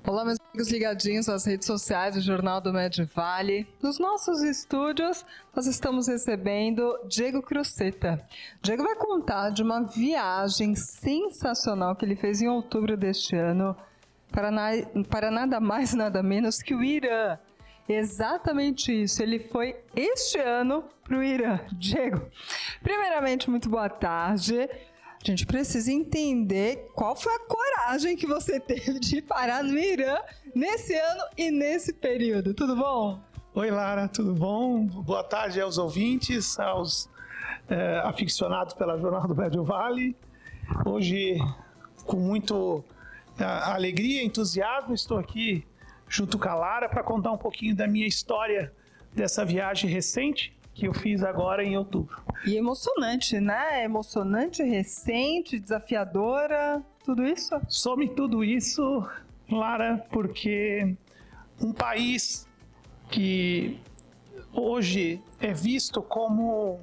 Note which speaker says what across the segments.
Speaker 1: Olá, meus amigos ligadinhos às redes sociais do Jornal do Medivale. Nos nossos estúdios, nós estamos recebendo Diego Crocetta. Diego vai contar de uma viagem sensacional que ele fez em outubro deste ano para nada mais, nada menos que o Irã. Exatamente isso, ele foi este ano para o Irã. Diego, primeiramente, muito boa tarde. A gente precisa entender qual foi a coragem que você teve de parar no Irã nesse ano e nesse período. Tudo bom?
Speaker 2: Oi, Lara, tudo bom? Boa tarde aos ouvintes, aos aficionados pela Jornal do Medivale. Hoje, com muito alegria e entusiasmo, estou aqui junto com a Lara para contar um pouquinho da minha história dessa viagem recente que eu fiz agora em outubro.
Speaker 1: E emocionante, né? Emocionante, recente, desafiadora, tudo isso?
Speaker 2: Some tudo isso, Lara, porque um país que hoje é visto como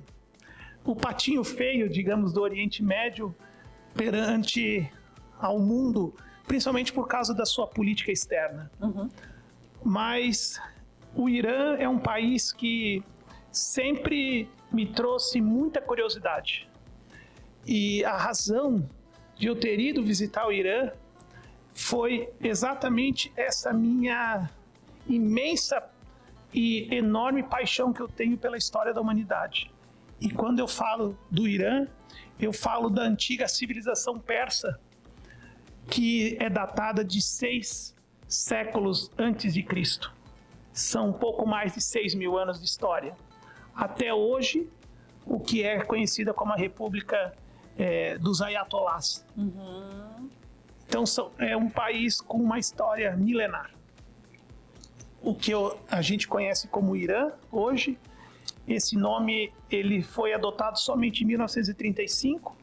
Speaker 2: o patinho feio, digamos, do Oriente Médio perante ao mundo, principalmente por causa da sua política externa. Mas o Irã é um país que sempre me trouxe muita curiosidade. E a razão de eu ter ido visitar o Irã foi exatamente essa minha imensa e enorme paixão que eu tenho pela história da humanidade. E quando eu falo do Irã, eu falo da antiga civilização persa, que é datada de 6 séculos antes de Cristo. São um pouco mais de 6.000 anos de história. Até hoje, o que é conhecida como a República dos Ayatollahs. Então, é um país com uma história milenar. O que a gente conhece como Irã hoje, esse nome ele foi adotado somente em 1935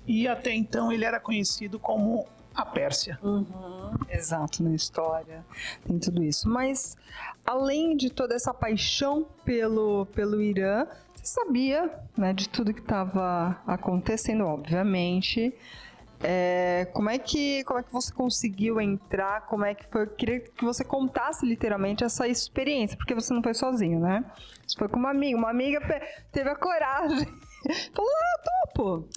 Speaker 2: e até então ele era conhecido como a Pérsia.
Speaker 1: Exato, na história tem tudo isso. Mas, além de toda essa paixão pelo Irã, você sabia, né, de tudo que estava acontecendo, obviamente. Como é que você conseguiu entrar? Como é que foi? Eu queria que você contasse literalmente essa experiência, porque você não foi sozinho, né? Você foi com uma amiga. Uma amiga teve a coragem. Falou, topo.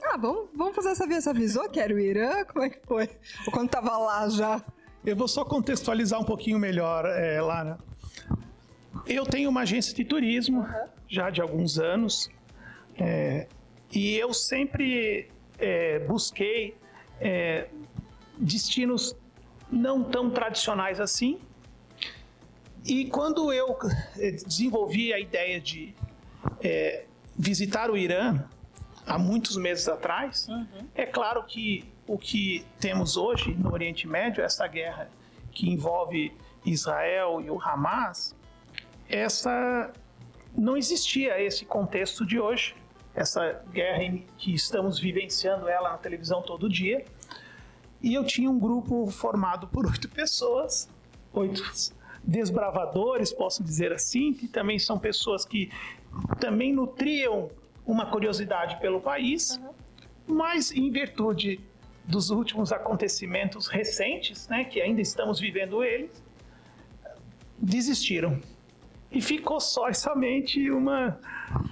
Speaker 1: Vamos fazer essa viagem. Você avisou que era o Irã? Como é que foi? Ou quando tava lá já?
Speaker 2: Eu vou só contextualizar um pouquinho melhor, Lara. Eu tenho uma agência de turismo já de alguns anos e eu sempre busquei destinos não tão tradicionais assim. E quando eu desenvolvi a ideia de visitar o Irã há muitos meses atrás, é claro que o que temos hoje no Oriente Médio, essa guerra que envolve Israel e o Hamas, não existia esse contexto de hoje, essa guerra que estamos vivenciando ela na televisão todo dia. E eu tinha um grupo formado por 8 pessoas, 8 desbravadores, posso dizer assim, que também são pessoas que também nutriam uma curiosidade pelo país, mas em virtude dos últimos acontecimentos recentes, né, que ainda estamos vivendo eles, desistiram. E ficou só e somente uma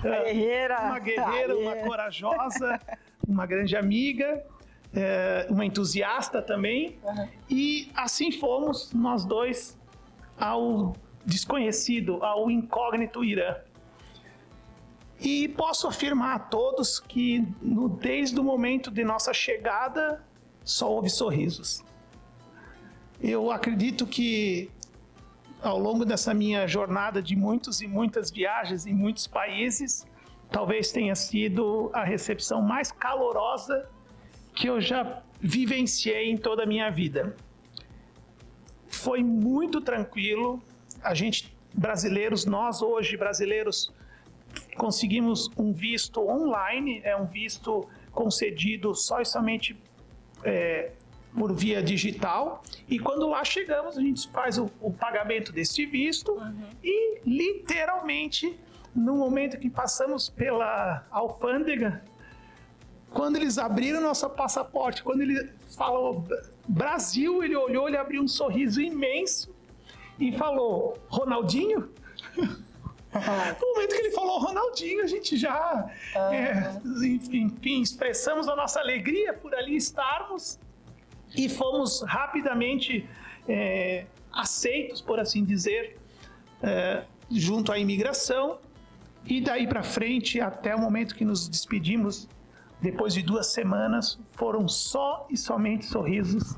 Speaker 2: guerreira, uma corajosa, uma grande amiga, uma entusiasta também. E assim fomos nós dois ao desconhecido, ao incógnito Irã. E posso afirmar a todos que desde o momento de nossa chegada só houve sorrisos. Eu acredito que ao longo dessa minha jornada de muitas e muitas viagens em muitos países, talvez tenha sido a recepção mais calorosa que eu já vivenciei em toda a minha vida. Foi muito tranquilo. A gente, brasileiros, nós hoje brasileiros, conseguimos um visto online, um visto concedido só e somente por via digital, e quando lá chegamos a gente faz o pagamento desse visto e literalmente no momento que passamos pela alfândega, quando eles abriram nosso passaporte, quando ele falou Brasil, ele olhou, ele abriu um sorriso imenso e falou, Ronaldinho? No momento que ele falou Ronaldinho, a gente já, enfim, expressamos a nossa alegria por ali estarmos e fomos rapidamente aceitos, por assim dizer, junto à imigração. E daí para frente, até o momento que nos despedimos, depois de 2 semanas, foram só e somente sorrisos.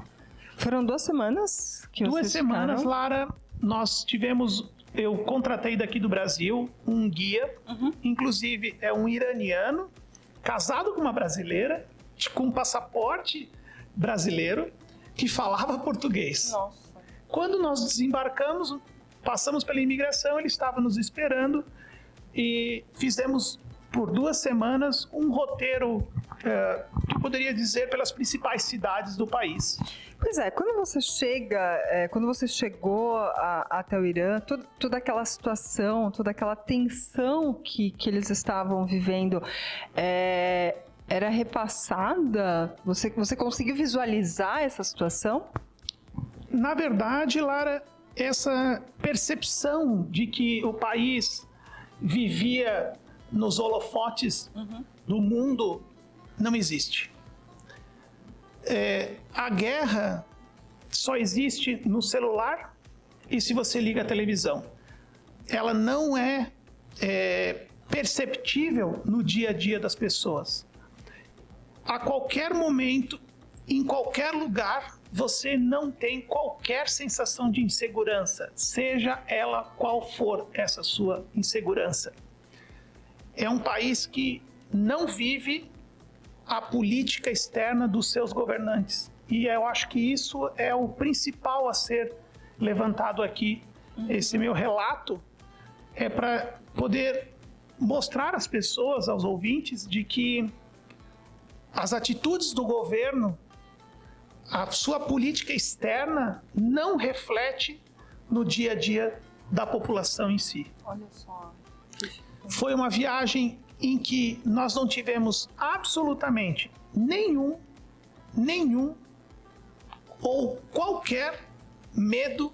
Speaker 1: Foram 2 semanas que
Speaker 2: 2
Speaker 1: vocês
Speaker 2: semanas,
Speaker 1: ficaram?
Speaker 2: Lara, eu contratei daqui do Brasil um guia, inclusive é um iraniano, casado com uma brasileira, com um passaporte brasileiro, que falava português.
Speaker 1: Nossa.
Speaker 2: Quando nós desembarcamos, passamos pela imigração, ele estava nos esperando e fizemos por 2 semanas um roteiro que poderia dizer pelas principais cidades do país.
Speaker 1: Pois é, quando você chegou até o Irã, toda aquela situação, toda aquela tensão que eles estavam vivendo, era repassada? Você conseguiu visualizar essa situação?
Speaker 2: Na verdade, Lara, essa percepção de que o país vivia nos holofotes do mundo não existe. A guerra só existe no celular e se você liga a televisão. Ela não é perceptível no dia a dia das pessoas. A qualquer momento, em qualquer lugar, você não tem qualquer sensação de insegurança, seja ela qual for essa sua insegurança. É um país que não vive a política externa dos seus governantes. E eu acho que isso é o principal a ser levantado aqui. Esse meu relato é para poder mostrar às pessoas, aos ouvintes, de que as atitudes do governo, a sua política externa não reflete no dia a dia da população em si.
Speaker 1: Olha só.
Speaker 2: Foi uma viagem em que nós não tivemos absolutamente nenhum ou qualquer medo,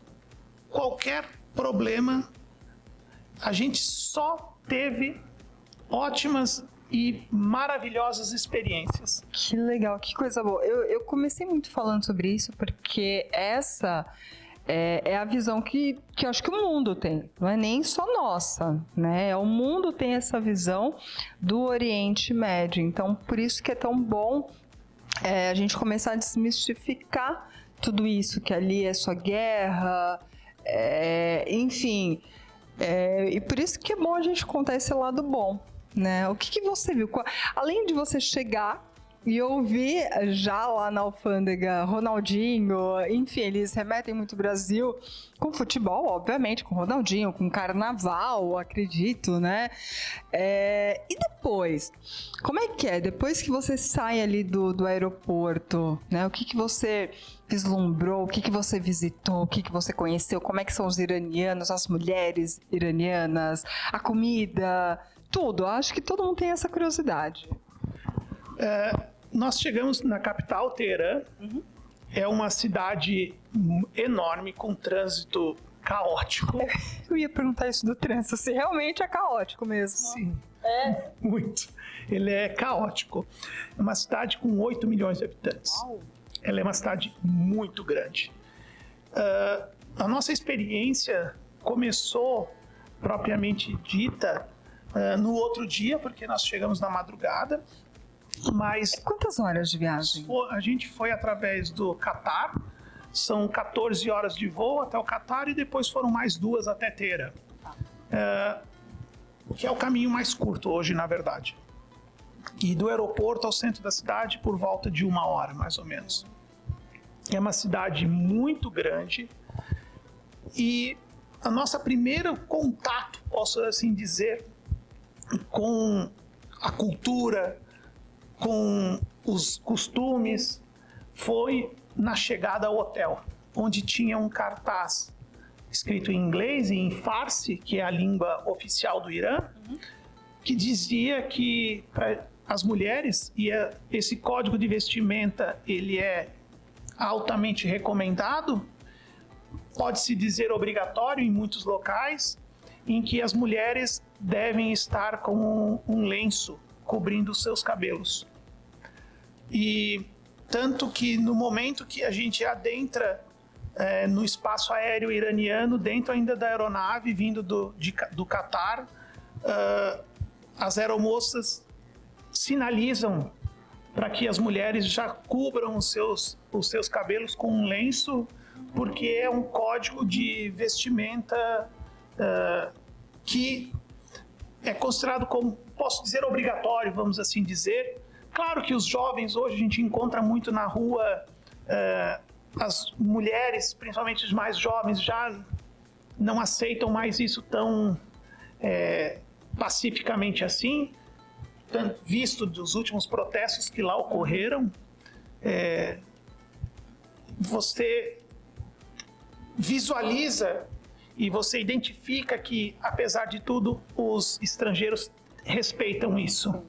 Speaker 2: qualquer problema. A gente só teve ótimas e maravilhosas experiências.
Speaker 1: Que legal, que coisa boa. Eu comecei muito falando sobre isso porque essa é a visão que eu acho que o mundo tem, não é nem só nossa, né? O mundo tem essa visão do Oriente Médio, então por isso que é tão bom a gente começar a desmistificar tudo isso, que ali é só guerra, enfim, e por isso que é bom a gente contar esse lado bom, né? O que você viu? Além de você chegar e ouvir já lá na alfândega Ronaldinho, enfim, eles remetem muito o Brasil com futebol, obviamente, com Ronaldinho, com carnaval, acredito, né? E depois? Como é que é? Depois que você sai ali do aeroporto, né? O que você vislumbrou? O que você visitou? O que você conheceu? Como é que são os iranianos, as mulheres iranianas, a comida, tudo? Acho que todo mundo tem essa curiosidade.
Speaker 2: Nós chegamos na capital, Teherã. É uma cidade enorme, com trânsito caótico.
Speaker 1: Eu ia perguntar isso do trânsito, se realmente é caótico mesmo.
Speaker 2: Sim, muito. Ele é caótico. É uma cidade com 8 milhões de habitantes.
Speaker 1: Uau.
Speaker 2: Ela é uma cidade muito grande. A nossa experiência começou, propriamente dita, no outro dia, porque nós chegamos na madrugada. Mas
Speaker 1: quantas horas de viagem?
Speaker 2: A gente foi através do Catar, são 14 horas de voo até o Catar e depois foram mais 2 até Teherã, que é o caminho mais curto hoje, na verdade. E do aeroporto ao centro da cidade por volta de 1 hora, mais ou menos. É uma cidade muito grande e a nossa primeiro contato, posso assim dizer, com a cultura, com os costumes, foi na chegada ao hotel, onde tinha um cartaz escrito em inglês e em Farsi, que é a língua oficial do Irã, que dizia que para as mulheres, esse código de vestimenta ele é altamente recomendado, pode-se dizer obrigatório em muitos locais, em que as mulheres devem estar com um lenço cobrindo os seus cabelos. E tanto que no momento que a gente adentra no espaço aéreo iraniano, dentro ainda da aeronave vindo do Catar, as aeromoças sinalizam para que as mulheres já cubram os seus cabelos com um lenço, porque é um código de vestimenta que é considerado como, posso dizer, obrigatório, vamos assim dizer. Claro que os jovens hoje a gente encontra muito na rua, as mulheres, principalmente os mais jovens, já não aceitam mais isso tão pacificamente assim, visto dos últimos protestos que lá ocorreram. Você visualiza e você identifica que, apesar de tudo, os estrangeiros respeitam isso.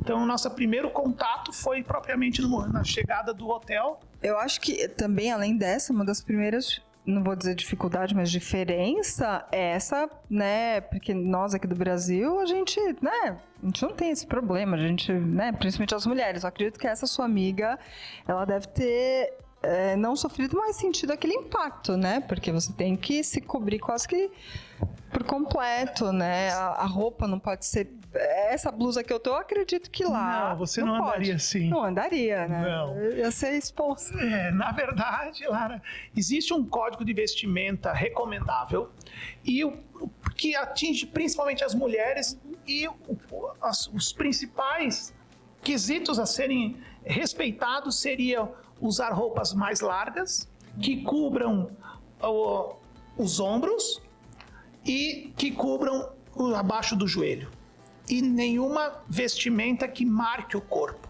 Speaker 2: Então, nosso primeiro contato foi propriamente na chegada do hotel.
Speaker 1: Eu acho que também, além dessa, uma das primeiras, não vou dizer dificuldade, mas diferença é essa, né? Porque nós aqui do Brasil, a gente não tem esse problema, a gente, né? Principalmente as mulheres. Eu acredito que essa sua amiga, ela deve ter não sofrido, mas sentido aquele impacto, né? Porque você tem que se cobrir quase que por completo, né? A roupa não pode ser... Essa blusa que eu tô, eu acredito que lá...
Speaker 2: Não, você não andaria assim.
Speaker 1: Não andaria, né?
Speaker 2: Não.
Speaker 1: Eu ia ser expulsa.
Speaker 2: Na verdade, Lara, existe um código de vestimenta recomendável e que atinge principalmente as mulheres, e os principais quesitos a serem respeitados seriam usar roupas mais largas, que cubram os ombros e que cubram abaixo do joelho. E nenhuma vestimenta que marque o corpo.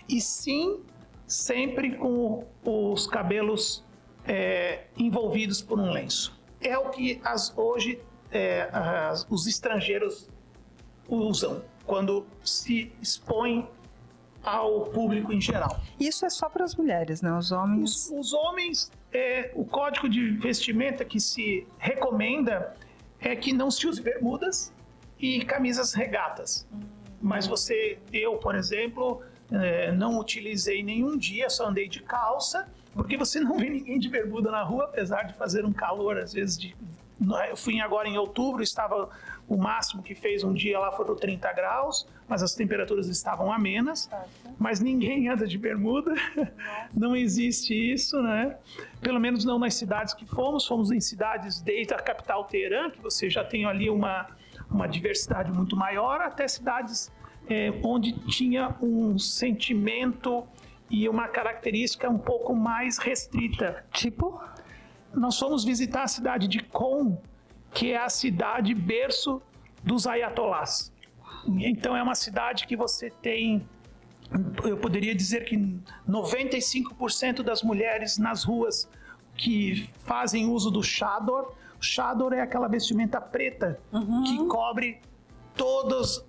Speaker 2: E sim, sempre com os cabelos envolvidos por um lenço. É o que hoje os estrangeiros usam quando se expõem ao público em geral.
Speaker 1: Isso é só para as mulheres, né? Os homens...
Speaker 2: Os homens, o código de vestimenta que se recomenda é que não se use bermudas e camisas regatas. Mas eu, por exemplo, não utilizei nenhum dia, só andei de calça, porque você não vê ninguém de bermuda na rua, apesar de fazer um calor, às vezes, eu fui agora em outubro, estava o máximo que fez um dia lá foram 30 graus, mas as temperaturas estavam amenas, mas ninguém anda de bermuda, não existe isso, né? Pelo menos não nas cidades que fomos em cidades desde a capital Teherã, que você já tem ali uma diversidade muito maior, até cidades onde tinha um sentimento e uma característica um pouco mais restrita.
Speaker 1: Tipo?
Speaker 2: Nós fomos visitar a cidade de Qom, que é a cidade berço dos ayatolás. Então é uma cidade que você tem, eu poderia dizer que 95% das mulheres nas ruas que fazem uso do chador. O chador é aquela vestimenta preta que cobre todos,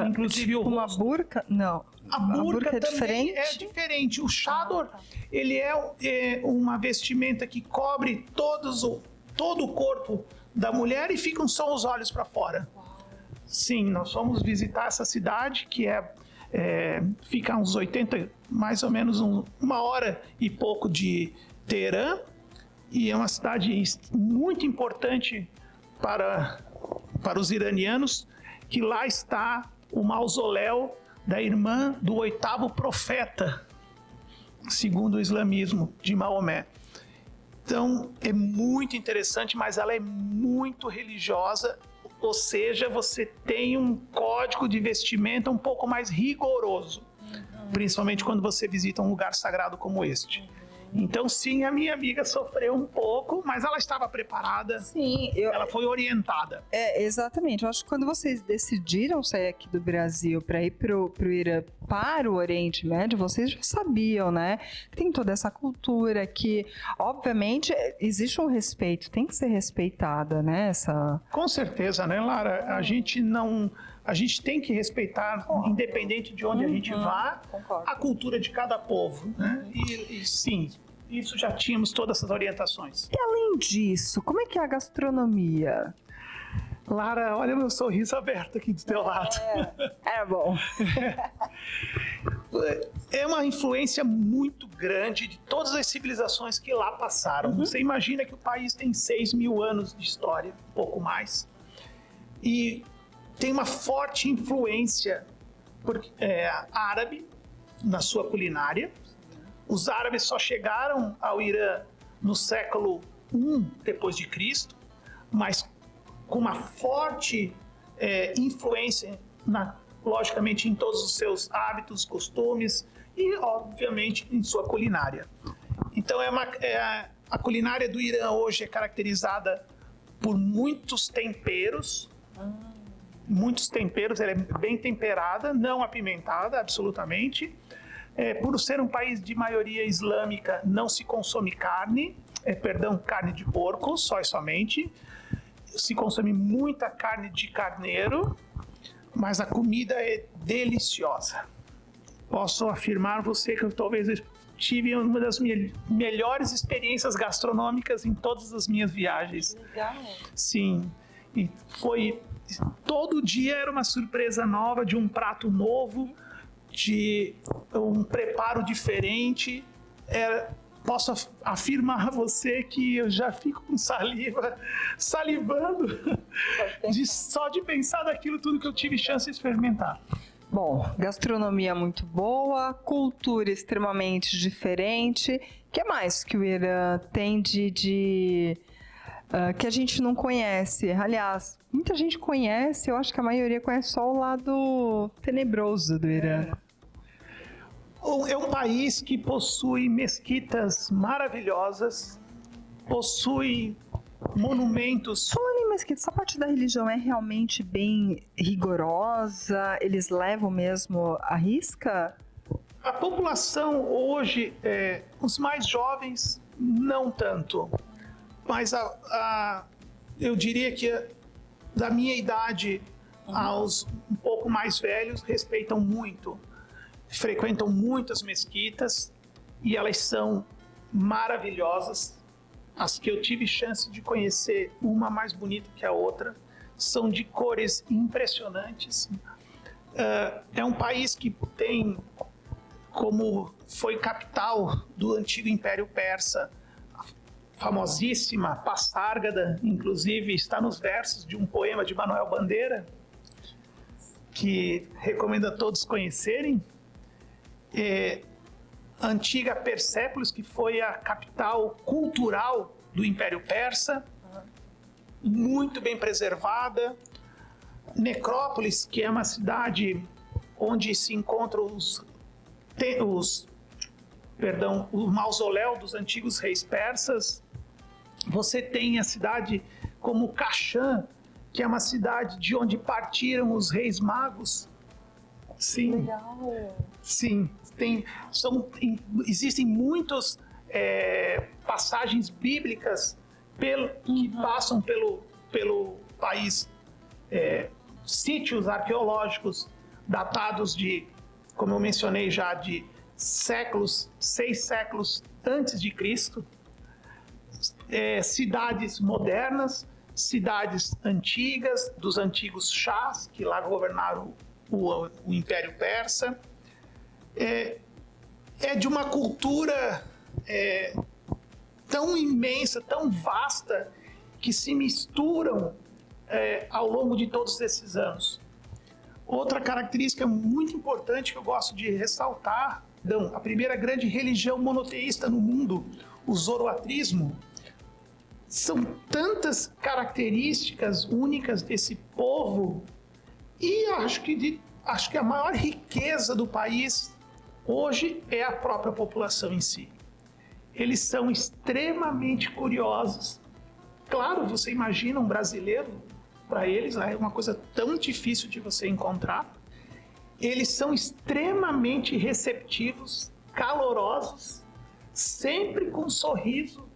Speaker 2: inclusive
Speaker 1: tipo
Speaker 2: o
Speaker 1: uma
Speaker 2: rosto.
Speaker 1: burca? Não.
Speaker 2: A burca
Speaker 1: é
Speaker 2: também
Speaker 1: diferente?
Speaker 2: é diferente. O chador, ele é uma vestimenta que cobre todo o corpo da mulher e ficam só os olhos para fora. Sim, nós fomos visitar essa cidade que fica a uns 80, mais ou menos uma hora e pouco de Teherã, e é uma cidade muito importante para os iranianos, que lá está o mausoléu da irmã do 8º profeta, segundo o islamismo, de Maomé. Então, é muito interessante, mas ela é muito religiosa, ou seja, você tem um código de vestimenta um pouco mais rigoroso, principalmente quando você visita um lugar sagrado como este. Então, sim, a minha amiga sofreu um pouco, mas ela estava preparada.
Speaker 1: Sim,
Speaker 2: ela foi orientada.
Speaker 1: Exatamente. Eu acho que quando vocês decidiram sair aqui do Brasil para ir pro Irã, para o Oriente Médio, vocês já sabiam, né? Tem toda essa cultura que, obviamente, existe um respeito, tem que ser respeitada, né?
Speaker 2: Com certeza, né, Lara? A gente não a gente tem que respeitar, independente de onde a gente vá,
Speaker 1: Concordo.
Speaker 2: a cultura de cada povo, né? E sim, isso já tínhamos todas essas orientações.
Speaker 1: E além disso, como é que é a gastronomia?
Speaker 2: Lara, olha o meu sorriso aberto aqui do teu lado.
Speaker 1: É bom.
Speaker 2: É uma influência muito grande de todas as civilizações que lá passaram. Você imagina que o país tem 6.000 anos de história, um pouco mais. E tem uma forte influência árabe na sua culinária. Os árabes só chegaram ao Irã no século I depois de Cristo, mas com uma forte influência, logicamente, em todos os seus hábitos, costumes e, obviamente, em sua culinária. Então, a culinária do Irã hoje é caracterizada por muitos temperos. Ela é bem temperada, não apimentada, absolutamente. Por ser um país de maioria islâmica, não se consome carne de porco, só e somente. Se consome muita carne de carneiro, mas a comida é deliciosa. Posso afirmar você que eu talvez tive uma das minhas melhores experiências gastronômicas em todas as minhas viagens.
Speaker 1: Legal.
Speaker 2: Sim, e todo dia era uma surpresa nova, de um prato novo, de um preparo diferente. Posso afirmar a você que eu já fico com salivando, só de pensar daquilo tudo que eu tive chance de experimentar.
Speaker 1: Bom, gastronomia muito boa, cultura extremamente diferente. O que mais que o Irã tem que a gente não conhece? Aliás, muita gente conhece, eu acho que a maioria conhece só o lado tenebroso do Irã.
Speaker 2: É um país que possui mesquitas maravilhosas, possui monumentos.
Speaker 1: Falando em mesquita, essa parte da religião é realmente bem rigorosa? Eles levam mesmo à risca?
Speaker 2: A população hoje, os mais jovens, não tanto. Mas eu diria que da minha idade aos um pouco mais velhos, respeitam muito. Frequentam muitas mesquitas e elas são maravilhosas. As que eu tive chance de conhecer, uma mais bonita que a outra, são de cores impressionantes. É um país que tem, como foi capital do antigo Império Persa, a famosíssima Passárgada, inclusive está nos versos de um poema de Manuel Bandeira, que recomendo a todos conhecerem. A antiga Persépolis, que foi a capital cultural do Império Persa, muito bem preservada. Necrópolis, que é uma cidade onde se encontram o mausoléu dos antigos reis persas. Você tem a cidade como Kashan, que é uma cidade de onde partiram os reis magos. Sim.
Speaker 1: Legal.
Speaker 2: Sim, existem muitas passagens bíblicas que passam pelo país, sítios arqueológicos datados de, como eu mencionei já, de 6 séculos antes de Cristo, cidades modernas, cidades antigas, dos antigos chás, que lá governaram o Império Persa. É de uma cultura tão imensa, tão vasta, que se misturam ao longo de todos esses anos. Outra característica muito importante que eu gosto de ressaltar, a primeira grande religião monoteísta no mundo, o zoroatrismo. São tantas características únicas desse povo, e acho que a maior riqueza do país hoje é a própria população em si. Eles são extremamente curiosos. Claro, você imagina um brasileiro, para eles é uma coisa tão difícil de você encontrar. Eles são extremamente receptivos, calorosos, sempre com um sorriso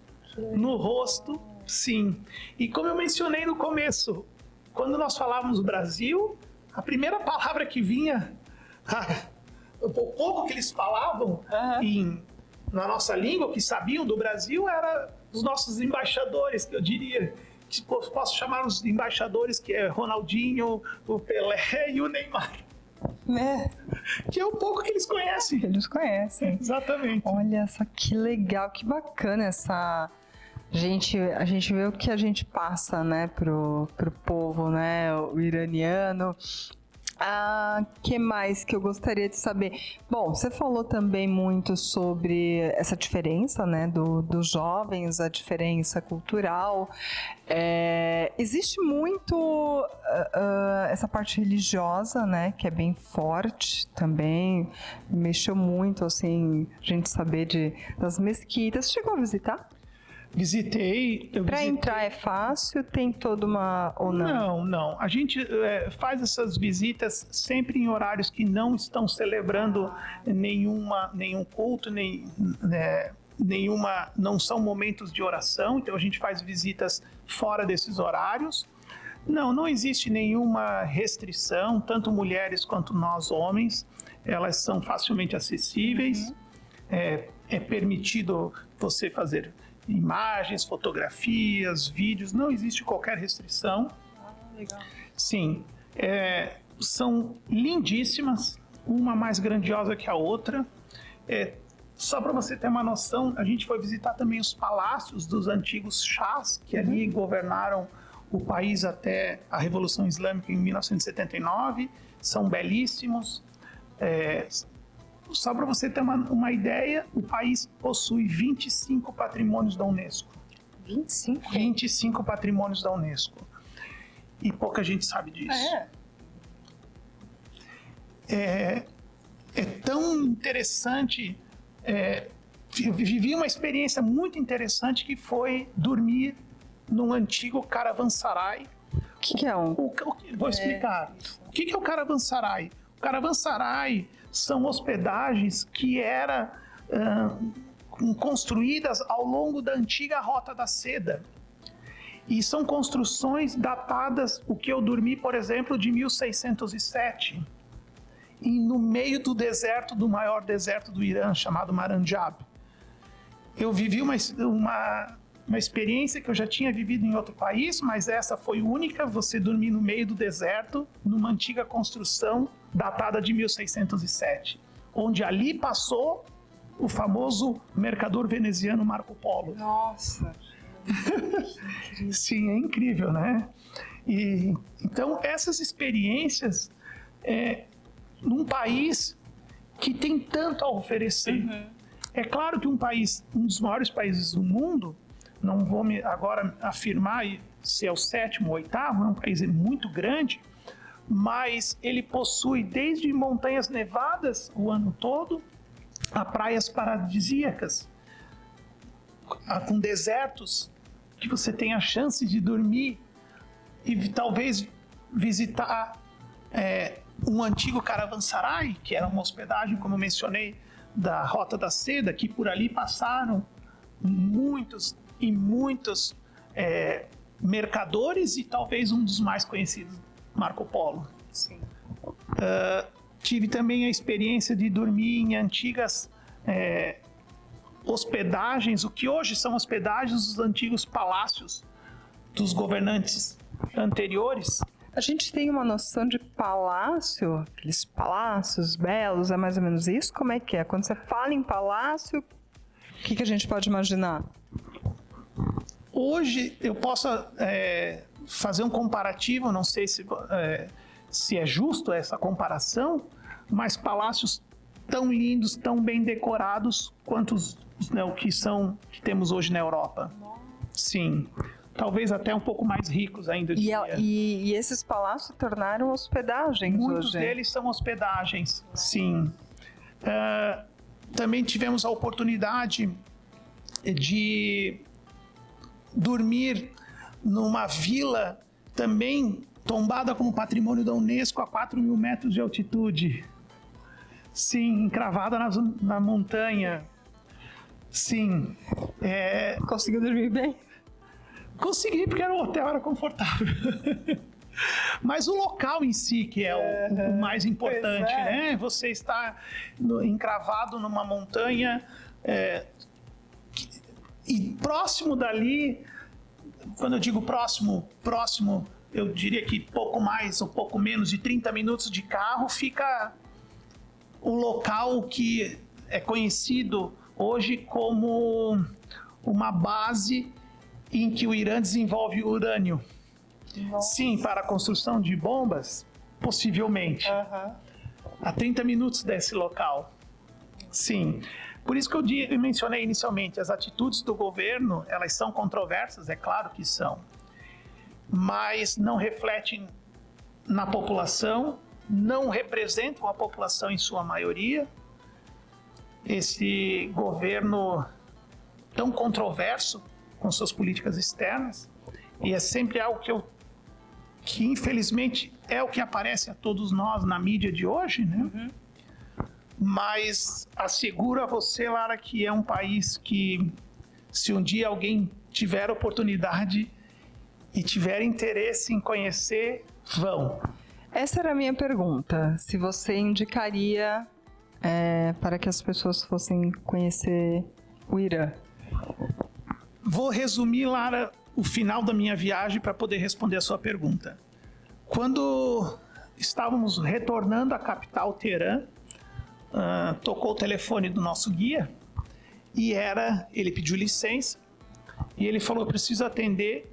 Speaker 2: no rosto, sim. E como eu mencionei no começo, quando nós falávamos Brasil, a primeira palavra que vinha, o pouco que eles falavam na nossa língua, que sabiam do Brasil, era os nossos embaixadores, que eu diria, que posso chamar os embaixadores, que é Ronaldinho, o Pelé e o Neymar.
Speaker 1: Né?
Speaker 2: Que é o pouco que eles conhecem.
Speaker 1: Eles conhecem.
Speaker 2: Exatamente.
Speaker 1: Olha só que legal, que bacana essa... A gente vê o que a gente passa, né, pro povo, né, o iraniano. Que mais que eu gostaria de saber? Bom, você falou também muito sobre essa diferença, né, dos jovens, a diferença cultural. Existe muito essa parte religiosa, né, que é bem forte também. Mexeu muito, assim, a gente saber das mesquitas. Você chegou a visitar?
Speaker 2: Visitei.
Speaker 1: Para entrar é fácil? Tem toda uma... ou não?
Speaker 2: Não. A gente faz essas visitas sempre em horários que não estão celebrando nenhum culto, não são momentos de oração, então a gente faz visitas fora desses horários. Não existe nenhuma restrição, tanto mulheres quanto nós homens, elas são facilmente acessíveis. É permitido você fazer imagens, fotografias, vídeos, não existe qualquer restrição.
Speaker 1: Legal.
Speaker 2: Sim, são lindíssimas, uma mais grandiosa que a outra. Só para você ter uma noção, a gente foi visitar também os palácios dos antigos chás, que ali governaram o país até a Revolução Islâmica em 1979, são belíssimos. Só para você ter uma ideia, o país possui 25 patrimônios da Unesco.
Speaker 1: 25?
Speaker 2: 25 patrimônios da Unesco. E pouca gente sabe disso. É tão interessante. Vivi uma experiência muito interessante que foi dormir num antigo caravansarai.
Speaker 1: O que é um?
Speaker 2: Vou explicar. O que é o caravansarai? O caravansarai são hospedagens que eram construídas ao longo da antiga Rota da Seda. E são construções datadas, o que eu dormi, por exemplo, de 1607. E no meio do deserto, do maior deserto do Irã, chamado Maranjab. Eu vivi uma experiência que eu já tinha vivido em outro país, mas essa foi única, você dormir no meio do deserto, numa antiga construção datada de 1607, onde ali passou o famoso mercador veneziano Marco Polo.
Speaker 1: Nossa!
Speaker 2: Sim, é incrível, né? Então, essas experiências, num país que tem tanto a oferecer. É claro que um dos maiores países do mundo, não vou agora afirmar se é o 7º ou 8º, é um país muito grande, mas ele possui desde montanhas nevadas o ano todo a praias paradisíacas, com desertos que você tem a chance de dormir e talvez visitar um antigo caravansarai, que era uma hospedagem, como eu mencionei, da Rota da Seda, que por ali passaram muitos mercadores e talvez um dos mais conhecidos, Marco Polo.
Speaker 1: Sim.
Speaker 2: Tive também a experiência de dormir em antigas hospedagens, o que hoje são hospedagens dos antigos palácios dos governantes anteriores.
Speaker 1: A gente tem uma noção de palácio, aqueles palácios belos, é mais ou menos isso? Como é que é? Quando você fala em palácio, o que a gente pode imaginar?
Speaker 2: Hoje eu posso fazer um comparativo, não sei se é justo essa comparação, mas palácios tão lindos, tão bem decorados quanto o que temos hoje na Europa. Sim, talvez até um pouco mais ricos ainda.
Speaker 1: E esses palácios se tornaram hospedagens hoje?
Speaker 2: Muitos deles são hospedagens, sim. Também tivemos a oportunidade de dormir numa vila também tombada como patrimônio da Unesco a 4.000 metros de altitude. Sim, encravada na montanha. Sim.
Speaker 1: Conseguiu dormir bem?
Speaker 2: Consegui, porque o hotel era confortável. Mas o local em si que é o mais importante, né? Você está encravado numa montanha e próximo dali, quando eu digo próximo, eu diria que pouco mais ou pouco menos de 30 minutos de carro, fica o local que é conhecido hoje como uma base em que o Irã desenvolve urânio.
Speaker 1: Nossa.
Speaker 2: Sim, para a construção de bombas, possivelmente. A 30 minutos desse local. Sim. Por isso que eu mencionei inicialmente, as atitudes do governo, elas são controversas, é claro que são, mas não refletem na população, não representam a população em sua maioria. Esse governo tão controverso com suas políticas externas, e é sempre algo que infelizmente é o que aparece a todos nós na mídia de hoje, né? Mas asseguro a você, Lara, que é um país que, se um dia alguém tiver oportunidade e tiver interesse em conhecer, vão.
Speaker 1: Essa era a minha pergunta. Se você indicaria para que as pessoas fossem conhecer o Irã?
Speaker 2: Vou resumir, Lara, o final da minha viagem para poder responder a sua pergunta. Quando estávamos retornando à capital, Teherã, tocou o telefone do nosso guia e ele pediu licença e ele falou: preciso atender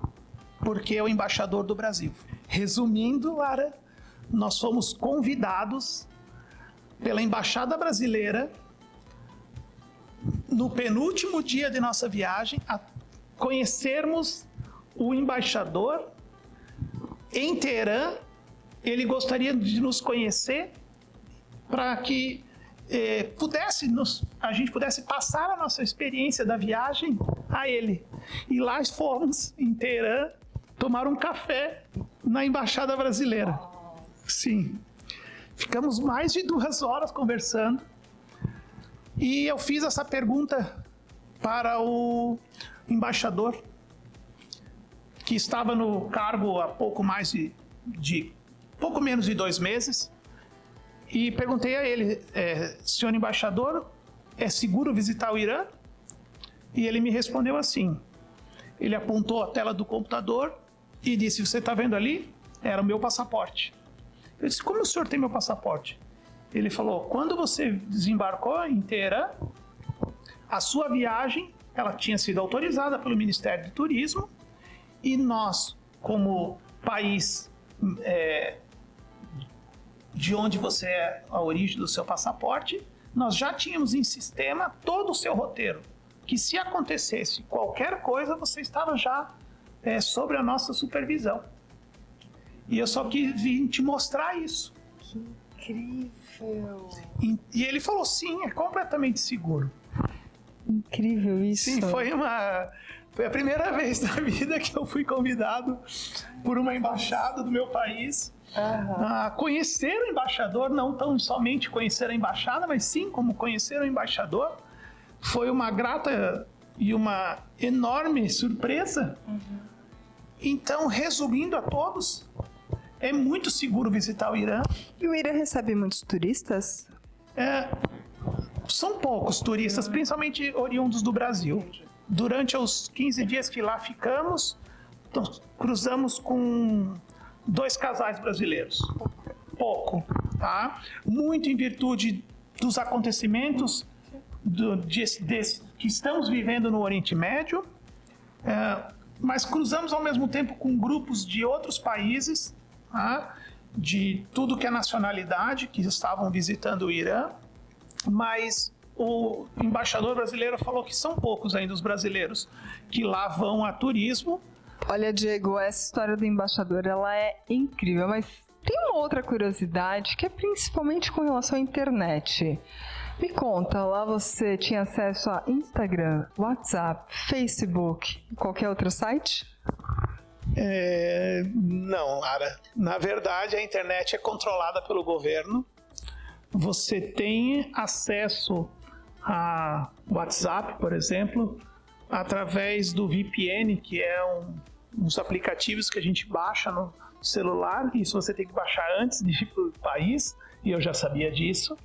Speaker 2: porque é o embaixador do Brasil. Resumindo, Lara, nós fomos convidados pela embaixada brasileira no penúltimo dia de nossa viagem a conhecermos o embaixador em Teherã. Ele gostaria de nos conhecer para que a gente pudesse passar a nossa experiência da viagem a ele. E lá fomos, em Teherã, tomar um café na embaixada brasileira. Sim. Ficamos mais de 2 horas conversando. E eu fiz essa pergunta para o embaixador, que estava no cargo há pouco menos de 2 meses. E perguntei a ele: senhor embaixador, é seguro visitar o Irã? E ele me respondeu assim. Ele apontou a tela do computador e disse: você está vendo ali? Era o meu passaporte. Eu disse: como o senhor tem meu passaporte? Ele falou: quando você desembarcou em Teherã, a sua viagem ela tinha sido autorizada pelo Ministério do Turismo e nós, como país de onde você é a origem do seu passaporte, nós já tínhamos em sistema todo o seu roteiro, que se acontecesse qualquer coisa, você estava já sobre a nossa supervisão. E eu só quis vir te mostrar isso.
Speaker 1: Que incrível!
Speaker 2: E ele falou: sim, é completamente seguro.
Speaker 1: Incrível isso.
Speaker 2: Sim, foi a primeira vez na vida que eu fui convidado por uma embaixada do meu país a conhecer o embaixador, não tão somente conhecer a embaixada, mas sim como conhecer o embaixador. Foi uma grata e uma enorme surpresa. Então, resumindo a todos, é muito seguro visitar o Irã.
Speaker 1: E o Irã recebe muitos turistas?
Speaker 2: São poucos turistas, principalmente oriundos do Brasil. Durante os 15 dias que lá ficamos, cruzamos com 2 casais brasileiros. Pouco, tá? Muito em virtude dos acontecimentos que estamos vivendo no Oriente Médio, mas cruzamos ao mesmo tempo com grupos de outros países, tá? De tudo que é nacionalidade, que estavam visitando o Irã, mas o embaixador brasileiro falou que são poucos ainda os brasileiros que lá vão a turismo.
Speaker 1: Olha, Diego, essa história do embaixador, ela é incrível, mas tem uma outra curiosidade que é principalmente com relação à internet. Me conta, lá você tinha acesso a Instagram, WhatsApp, Facebook e qualquer outro site?
Speaker 2: Não, Lara. Na verdade, a internet é controlada pelo governo. Você tem acesso a WhatsApp, por exemplo, através do VPN, que é uns aplicativos que a gente baixa celular. Isso você tem que baixar antes de ir para o país, e eu já sabia disso,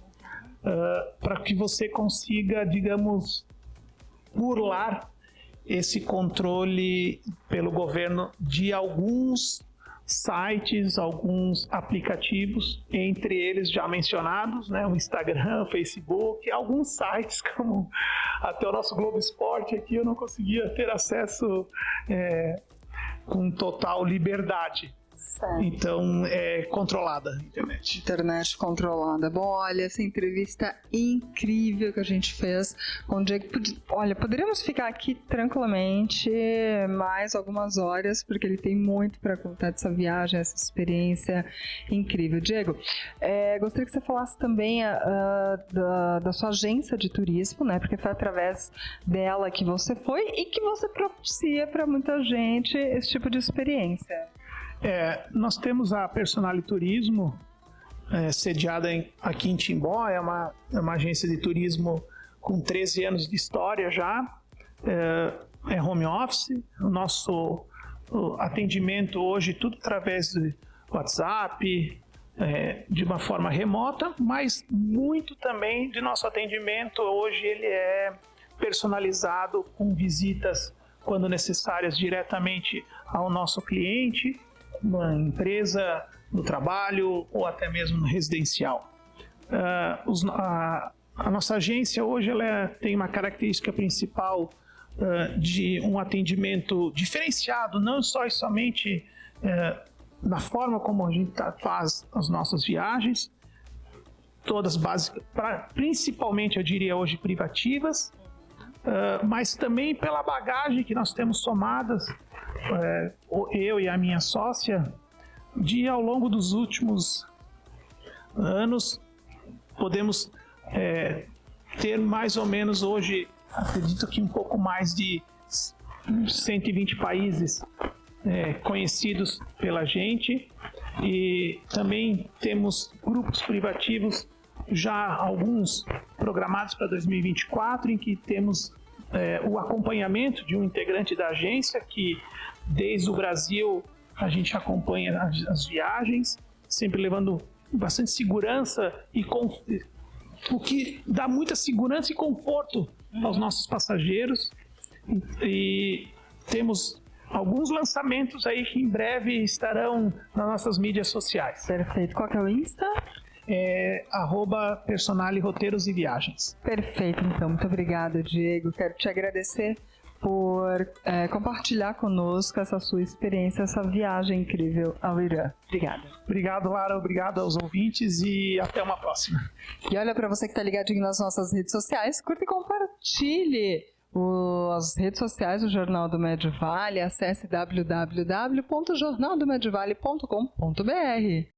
Speaker 2: para que você consiga, digamos, burlar esse controle pelo governo de alguns sites, alguns aplicativos, entre eles já mencionados, né, o Instagram, o Facebook, alguns sites como até o nosso Globo Esporte aqui eu não conseguia ter acesso com total liberdade.
Speaker 1: Certo.
Speaker 2: Então é controlada a internet.
Speaker 1: Internet controlada. Bom, olha, essa entrevista incrível que a gente fez com o Diego. Olha, poderíamos ficar aqui tranquilamente mais algumas horas, porque ele tem muito para contar dessa viagem, essa experiência incrível. Diego, gostaria que você falasse também da sua agência de turismo, né? Porque foi através dela que você foi e que você propicia para muita gente esse tipo de experiência.
Speaker 2: Nós temos a Personale Turismo, sediada aqui em Timbó, é uma agência de turismo com 13 anos de história já, é home office, o nosso atendimento hoje tudo através do WhatsApp, de uma forma remota, mas muito também de nosso atendimento hoje ele é personalizado com visitas quando necessárias diretamente ao nosso cliente, uma empresa, no trabalho ou até mesmo no residencial. A nossa agência hoje ela tem uma característica principal de um atendimento diferenciado, não só e somente na forma como a gente faz as nossas viagens, todas básicas, principalmente eu diria hoje privativas, mas também pela bagagem que nós temos somadas, eu e a minha sócia, ao longo dos últimos anos, podemos ter mais ou menos hoje, acredito que um pouco mais de 120 países conhecidos pela gente, e também temos grupos privativos, já alguns programados para 2024, em que temos o acompanhamento de um integrante da agência que desde o Brasil a gente acompanha as viagens, sempre levando bastante segurança o que dá muita segurança e conforto aos nossos passageiros. E temos alguns lançamentos aí que em breve estarão nas nossas mídias sociais.
Speaker 1: Perfeito. Qual que é o Insta?
Speaker 2: @Personale Roteiros e Viagens.
Speaker 1: Perfeito, então. Muito obrigada, Diego. Quero te agradecer por compartilhar conosco essa sua experiência, essa viagem incrível ao Irã. Obrigada.
Speaker 2: Obrigado, Lara. Obrigado aos ouvintes e até uma próxima.
Speaker 1: E olha, para você que está ligadinho nas nossas redes sociais, curta e compartilhe as redes sociais do Jornal do Medvale. Acesse www.jornaldomedvale.com.br.